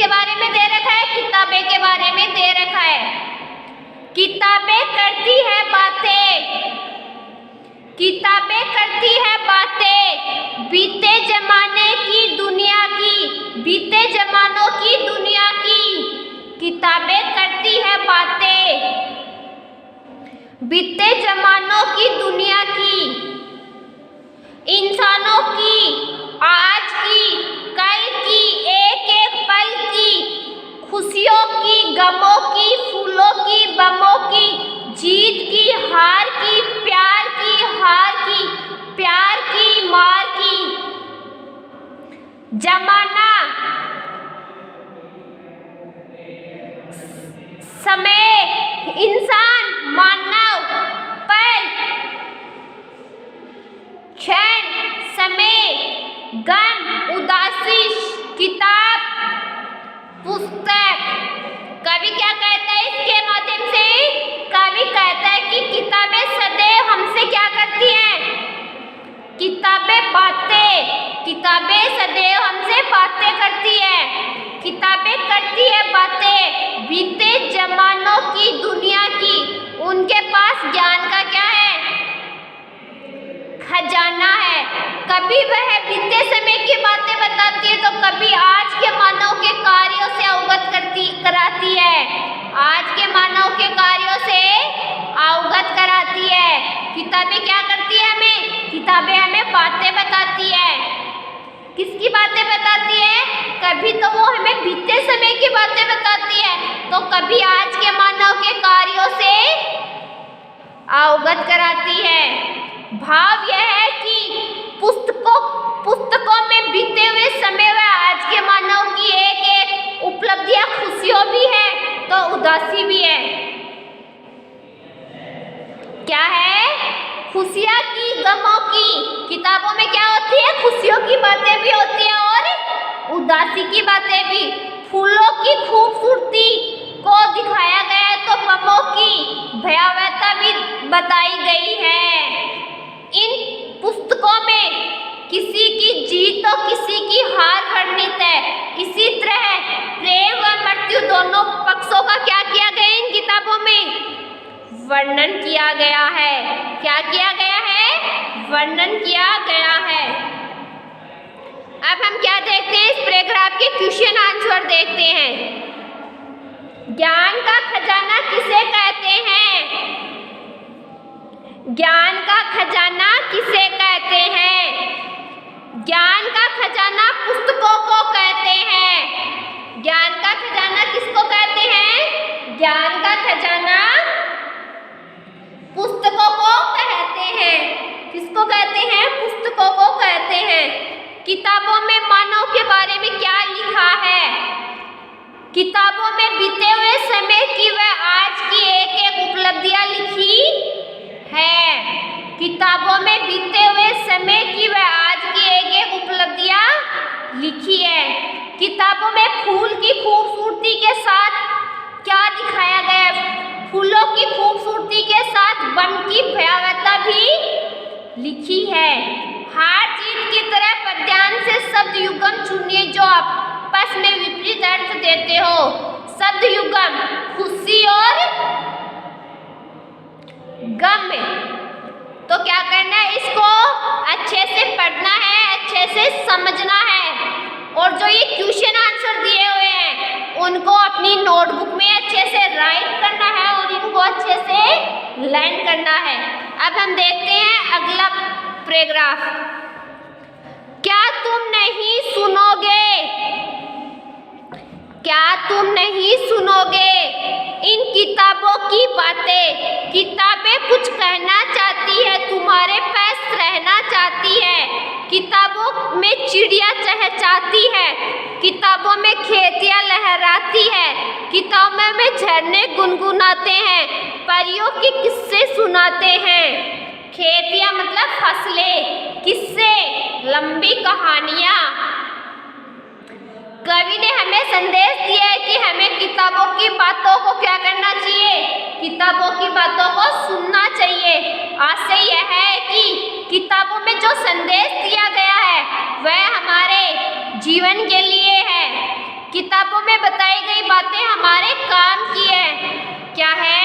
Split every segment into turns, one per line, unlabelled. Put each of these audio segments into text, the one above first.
किसके बारे में दे रखा है? किताबें के बारे में दे रखा है। किताबें करती है बातें, किताबें करती है बातें बीते जमाने की दुनिया की, बीते जमानों की दुनिया की। किताबें करती है बातें बीते जमानों की दुनिया की, इंसानों की, आज की, कल की, एक एक पल की, खुशियों की, गमों की, फूलों की, बमों की, जीत की, हार की, प्यार की, हार की, प्यार की, मार की। जमाना, समय, इंसान, मानव, पल, क्षण, समय, गम, उदासी, किताब, पुस्तक। कवि क्या कहता है इसके माध्यम से? कवि कहता है कि किताबें सदैव हमसे क्या करती हैं? किताबें बातें, किताबें सदैव हमसे बातें करती है। किताबें करती है बातें बीते जमानों की दुनिया की। उनके पास ज्ञान का क्या है? खजाना है। कभी वह बीते समय की बातें बताती है तो कभी आज के मानव के कार्यों से अवगत कराती है। आज के मानव के कार्यों से अवगत कराती है। किताबें क्या करती है हमें? किताबें हमें बातें बताती है। किसकी बातें बताती है? कभी तो वो हमें बीते समय की बातें बताती है तो कभी आज के मानव के कार्यों से अवगत कराती है। भाव यह है कि पुस्तकों में बीते हुए समय व आज के मानव की एक एक उपलब्धियां, खुशियों भी है तो उदासी भी है। क्या है? खुशियां की, गमों की। किताबों में क्या होती है? खुशियों की बातें भी होती है और उदासी की बातें भी। फूलों की खूबसूरती को दिखाया गया है तो गमों की भयावहता भी बताई गई है। इन पुस्तकों में किसी की जीत तो किसी की हार वर्णित है। इसी तरह प्रेम व मृत्यु दोनों पक्षों का क्या किया गया इन किताबों में? वर्णन किया गया है। क्या किया गया है? वर्णन किया गया है। अब हम क्या देखते हैं? इस पैराग्राफ के क्वेश्चन आंसर देखते हैं। ज्ञान का खजाना किसे कहते हैं? ज्ञान का खजाना किसे कहते हैं? ज्ञान का खजाना पुस्तकों को कहते हैं। ज्ञान का खजाना किसको कहते हैं? ज्ञान का खजाना पुस्तकों को कहते हैं। किसको कहते हैं? पुस्तकों को कहते हैं। किताबों में मानव के बारे में क्या लिखा है? किताबों में बीते हुए समय की व आज की एक एक उपलब्धियां लिखी है। किताबों में बीते हुए समय की व आज की एक एक उपलब्धियां लिखी है। किताबों में फूल की खूबसूरती के साथ क्या दिखाया गया है? फूलों की खूबसूरती के साथ वन की भयावहता भी लिखी है। हार जीत की तरह पद्यांश से शब्द युगम चुनिए जो आपस में विपरीत अर्थ देते हो। शब्द युगम खुशी और गम। तो क्या करना है? इसको अच्छे से पढ़ना है, अच्छे से समझना है और जो ये क्वेश्चन आंसर दिए हुए हैं उनको अपनी नोटबुक में अच्छे से राइट करना है और इनको अच्छे से लर्न करना है। अब हम देखते हैं अगला पैराग्राफ। क्या तुम नहीं सुनोगे? क्या तुम नहीं सुनोगे इन किताबों की बातें? किताबें कुछ कहना चाहती है, तुम्हारे पास रहना चाहती है। किताबों में चिड़िया चहचहाती है, किताबों में खेतियाँ लहराती है, किताबों में झरने गुनगुनाते हैं, परियों के किस्से सुनाते हैं। खेतियाँ मतलब फसलें, किस्से लंबी कहानियाँ। कवि ने हमें संदेश दिया है कि हमें किताबों की बातों को क्या करना चाहिए? किताबों की बातों को सुनना चाहिए। आशय यह है कि किताबों में जो संदेश दिया गया है वह हमारे जीवन के लिए है। किताबों में बताई गई बातें हमारे काम की है। क्या है?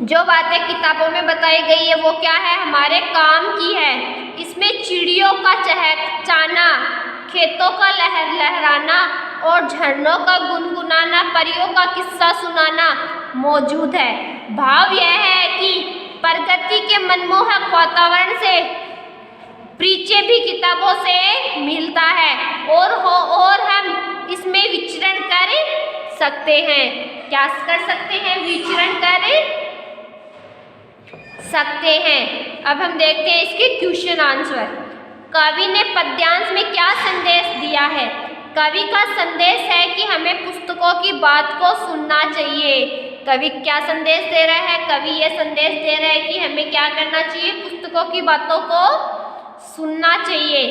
जो बातें किताबों में बताई गई है वो क्या है? हमारे काम की है। इसमें चिड़ियों का चहचहाना, खेतों का लहराना और झरनों का गुनगुनाना, परियों का किस्सा सुनाना मौजूद है। भाव यह है कि प्रकृति के मनमोहक वातावरण से परिचय भी किताबों से मिलता है और हम इसमें विचरण कर सकते हैं। क्या कर सकते हैं? विचरण कर सकते हैं। अब हम देखते हैं इसके क्वेश्चन आंसर। कवि ने पद्यांश में क्या संदेश दिया है? कवि का संदेश है कि हमें पुस्तकों की बात को सुनना चाहिए। कवि क्या संदेश दे रहा है? कवि ये संदेश दे रहा है कि हमें क्या करना चाहिए? पुस्तकों की बातों को सुनना चाहिए।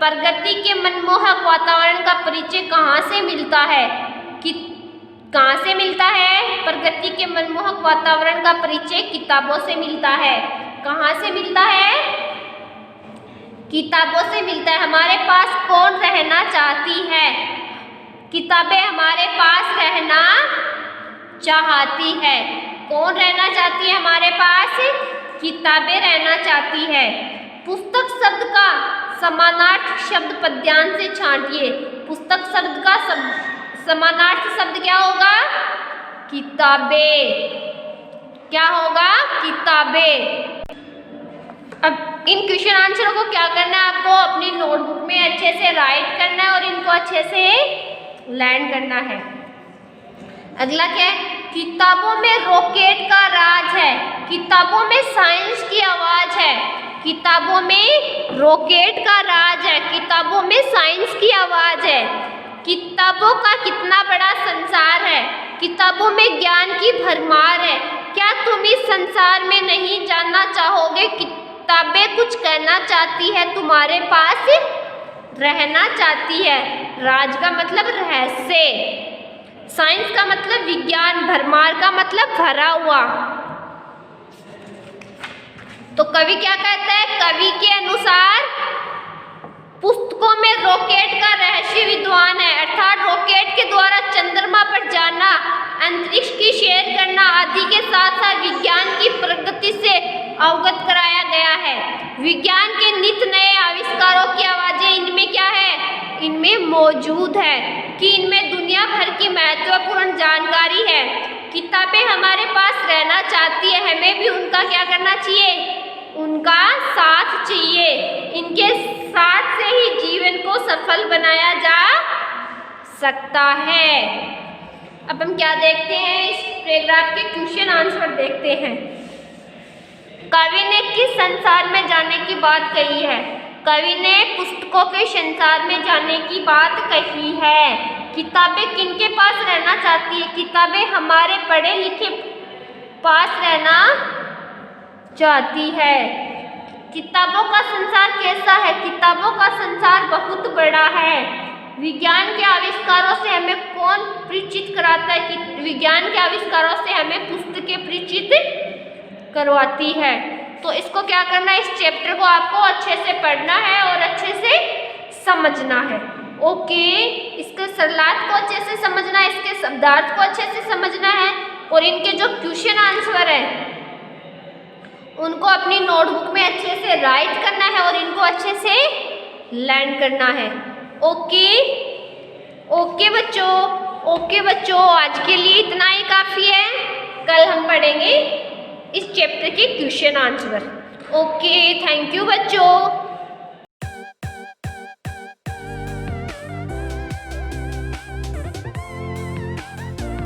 प्रकृति के मनमोहक वातावरण का परिचय कहाँ से मिलता है? कहाँ से मिलता है? प्रकृति के मनमोहक वातावरण का परिचय किताबों से मिलता है। कहाँ से मिलता है? किताबों से मिलता है। हमारे पास कौन रहना चाहती है? किताबें हमारे पास रहना चाहती है। कौन रहना चाहती है हमारे पास? किताबें रहना चाहती है। पुस्तक शब्द का समानार्थक शब्द पद्यांश से छांटिए। पुस्तक शब्द का समानार्थक शब्द क्या होगा? किताबें। क्या होगा? किताबें। अब इन क्वेश्चन आंसरों को क्या करना है? आपको अपनी नोटबुक में अच्छे से राइट करना है और इनको अच्छे से लर्न करना है। अगला क्या है? किताबों में रॉकेट का राज है। किताबों में साइंस की आवाज है। किताबों में रॉकेट का राज है। किताबों में साइंस की आवाज है। किताबों का कितना बड़ा संसार है। किताबों में ज्ञान की भरमार है। क्या तुम इस संसार में नहीं जानना चाहोगे? किताबें कुछ कहना चाहती है, तुम्हारे पास रहना चाहती है। राज का मतलब रहस्य, साइंस का मतलब विज्ञान, भरमार का मतलब भरा हुआ। तो कवि क्या कहता है? कवि के अनुसार पुस्तकों में रॉकेट का रहस्य विद्वान है, अर्थात रॉकेट के द्वारा चंद्रमा पर जाना, अंतरिक्ष की सैर करना आदि के साथ साथ विज्ञान की प्रगति से अवगत कराया गया है। विज्ञान के नित्य नए आविष्कारों की आवाजें इनमें क्या है? इनमें मौजूद है कि इनमें दुनिया भर की महत्वपूर्ण जानकारी है। किताबें हमारे पास रहना चाहती है, हमें भी उनका क्या करना चाहिए? उनका साथ चाहिए। इनके साथ से ही जीवन को सफल बनाया जा सकता है। अब हम क्या देखते हैं? इस पैराग्राफ के क्वेश्चन आंसर देखते हैं। कवि ने किस संसार में जाने की बात कही है? कवि ने पुस्तकों के संसार में जाने की बात कही है। किताबें किनके पास रहना चाहती है? किताबें हमारे पढ़े लिखे पास रहना चाहती है। किताबों का संसार कैसा है? किताबों का संसार बहुत बड़ा है। विज्ञान के आविष्कारों से हमें कौन परिचित कराता है? कि विज्ञान के आविष्कारों से हमें पुस्तकें परिचित करवाती है। तो इसको क्या करना है? इस चैप्टर को आपको अच्छे से पढ़ना है और अच्छे से समझना है। ओके, इसके सलाहत को अच्छे से समझना है, इसके शब्दार्थ को अच्छे से समझना है और इनके जो क्वेश्चन आंसर है उनको अपनी नोटबुक में अच्छे से राइट करना है और इनको अच्छे से लर्न करना है। ओके ओके बच्चों, ओके बच्चों, आज के लिए इतना ही काफ़ी है। कल हम पढ़ेंगे इस चैप्टर के question answer. Okay, thank you बच्चों।